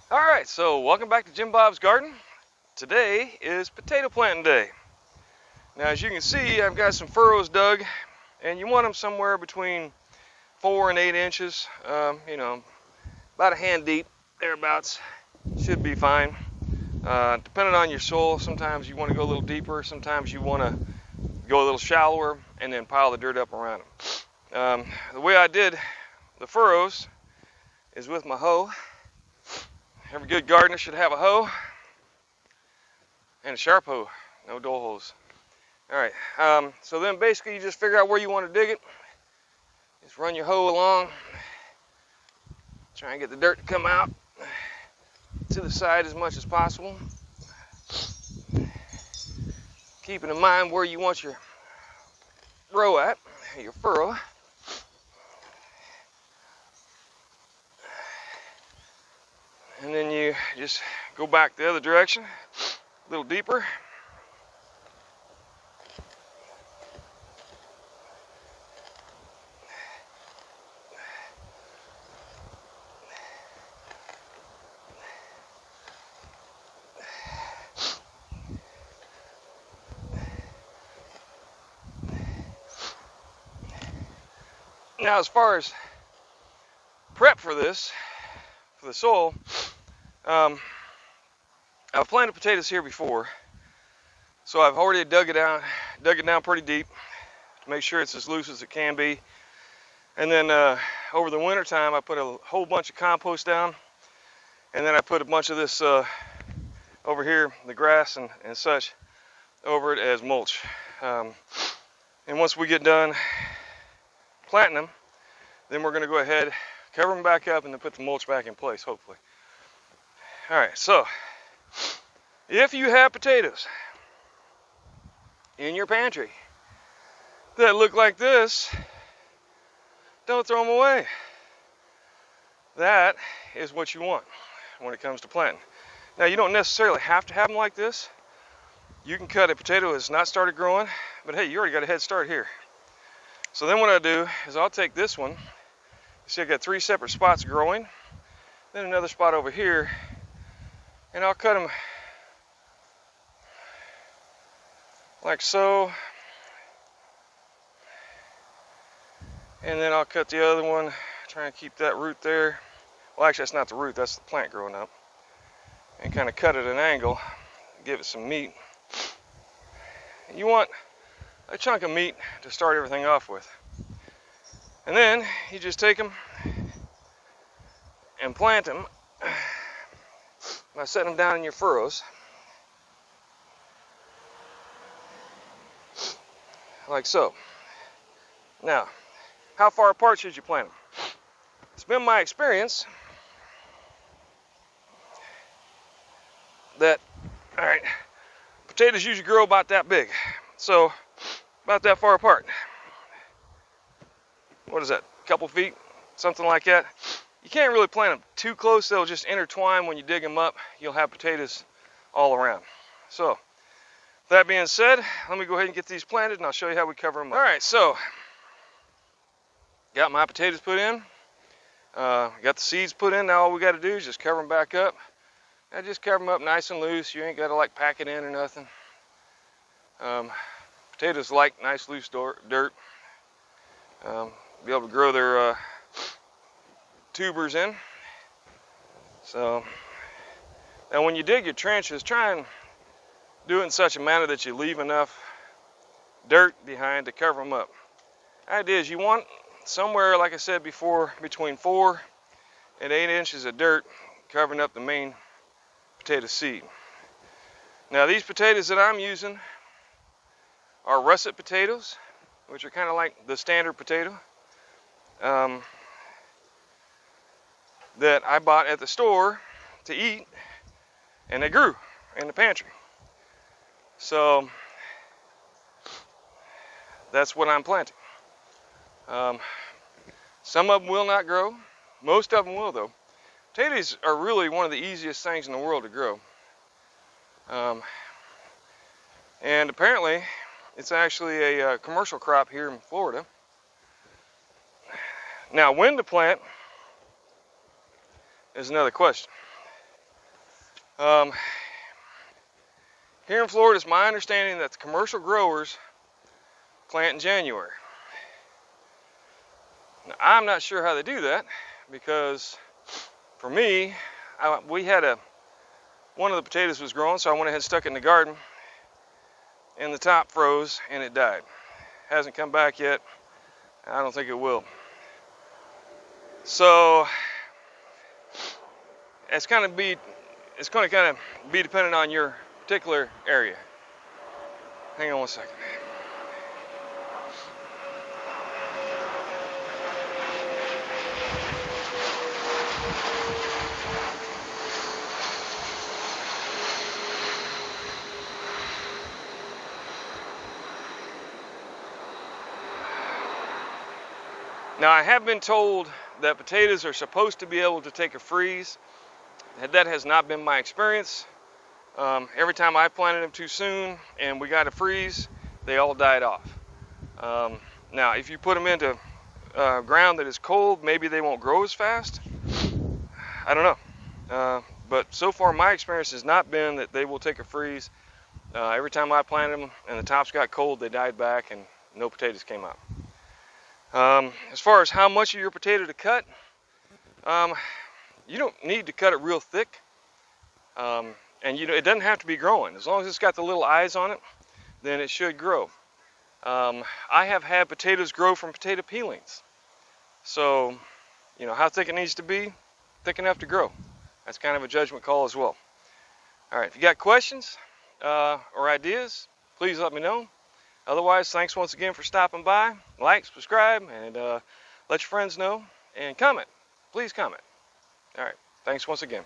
Alright, so welcome back to Jim Bob's Garden. Today is potato planting day. Now as you can see, I've got some furrows dug, and you want them somewhere between 4 and 8 inches, about a hand deep, thereabouts, should be fine. Depending on your soil, sometimes you want to go a little deeper, sometimes you want to go a little shallower, and then pile the dirt up around them. The way I did the furrows is with my hoe. Every good gardener should have a hoe and a sharp hoe, no dull hoes. All right, so then basically you just figure out where you want to dig it. Just run your hoe along, try and get the dirt to come out to the side as much as possible. Keeping in mind where you want your row at, your furrow. And then you just go back the other direction, a little deeper. Now, as far as prep for this, for the soil, I've planted potatoes here before, so I've already dug it down pretty deep to make sure it's as loose as it can be. And then over the winter time, I put a whole bunch of compost down, and then I put a bunch of this over here, the grass and such, over it as mulch. And once we get done planting them, then we're going to go ahead, cover them back up, and then put the mulch back in place, hopefully. All right, so if you have potatoes in your pantry that look like this, don't throw them away. That is what you want when it comes to planting. Now, you don't necessarily have to have them like this. You can cut a potato that's not started growing, but hey, you already got a head start here. So then what I do is I'll take this one. You see I got 3 separate spots growing, then another spot over here, and I'll cut them like so. And then I'll cut the other one, try and keep that root there. Well, actually that's not the root, that's the plant growing up. And kind of cut it at an angle, give it some meat. You want a chunk of meat to start everything off with. And then you just take them and plant them by setting them down in your furrows, like so. Now, how far apart should you plant them? It's been my experience that, all right, potatoes usually grow about that big, so about that far apart. What is that, a couple feet, something like that? You can't really plant them too close, they'll just intertwine. When you dig them up, you'll have potatoes all around. So, that being said, let me go ahead and get these planted, and I'll show you how we cover them up. All right, so, got my potatoes put in, got the seeds put in. Now all we got to do is just cover them back up. I just cover them up nice and loose. You ain't got to like pack it in or nothing. Potatoes like nice loose dirt. Be able to grow their tubers in. So now when you dig your trenches, try and do it in such a manner that you leave enough dirt behind to cover them up. The idea is you want somewhere, like I said before, between 4 and 8 inches of dirt covering up the main potato seed. Now these potatoes that I'm using are russet potatoes, which are kind of like the standard potato that I bought at the store to eat, and they grew in the pantry. So that's what I'm planting. Some of them will not grow. Most of them will, though. Potatoes are really one of the easiest things in the world to grow. And apparently it's actually a commercial crop here in Florida. Now, when to plant is another question. Um, Here in Florida, it's my understanding that the commercial growers plant in January. Now, I'm not sure how they do that, because for me, one of the potatoes was growing, so I went ahead and stuck it in the garden, and the top froze and it died. Hasn't come back yet. I don't think it will. So it's going to kind of be dependent on your particular area. Hang on one second. Now, I have been told that potatoes are supposed to be able to take a freeze. That has not been my experience. Every time I planted them too soon and we got a freeze, they all died off. Now, if you put them into ground that is cold, maybe they won't grow as fast. I don't know. But so far, my experience has not been that they will take a freeze. Every time I planted them and the tops got cold, they died back and no potatoes came out. As far as how much of your potato to cut, you don't need to cut it real thick. And it doesn't have to be growing. As long as it's got the little eyes on it, then it should grow. I have had potatoes grow from potato peelings. So, how thick it needs to be, thick enough to grow. That's kind of a judgment call as well. All right, if you got questions or ideas, please let me know. Otherwise, thanks once again for stopping by. Like, subscribe, and let your friends know. And comment. Please comment. All right, thanks once again.